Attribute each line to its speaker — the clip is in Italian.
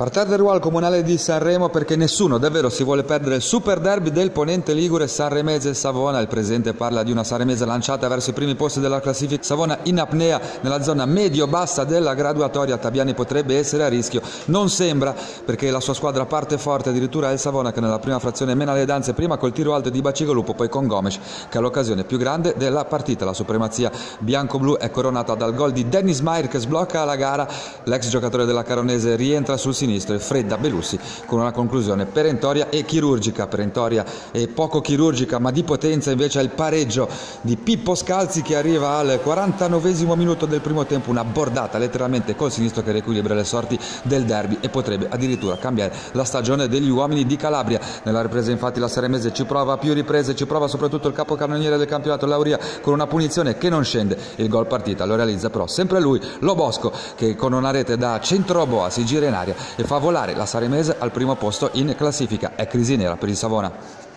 Speaker 1: Parterre del ruolo comunale di Sanremo perché nessuno davvero si vuole perdere il super derby del Ponente Ligure Sanremese Savona. Il presidente parla di una Sanremese lanciata verso i primi posti della classifica. Savona in apnea nella zona medio-bassa della graduatoria. Tabiani potrebbe essere a rischio. Non sembra, perché la sua squadra parte forte, addirittura il Savona che nella prima frazione mena le danze, prima col tiro alto di Bacigalupo, poi con Gomes che ha l'occasione più grande della partita. La supremazia bianco-blu è coronata dal gol di Dennis Maier che sblocca la gara. L'ex giocatore della Caronese rientra sul sinistro e fredda Belussi con una conclusione perentoria e chirurgica. Perentoria e poco chirurgica, ma di potenza invece è il pareggio di Pippo Scalzi che arriva al 49esimo minuto del primo tempo, una bordata letteralmente col sinistro che riequilibra le sorti del derby e potrebbe addirittura cambiare la stagione degli uomini di Calabria. Nella ripresa infatti la Sanremese ci prova a più riprese, ci prova soprattutto il capocannoniere del campionato Lauria con una punizione che non scende. Il gol partita lo realizza però sempre lui, Lo Bosco, che con una rete da centro boa si gira in aria e fa volare la Sanremese al primo posto in classifica. È crisi nera per il Savona.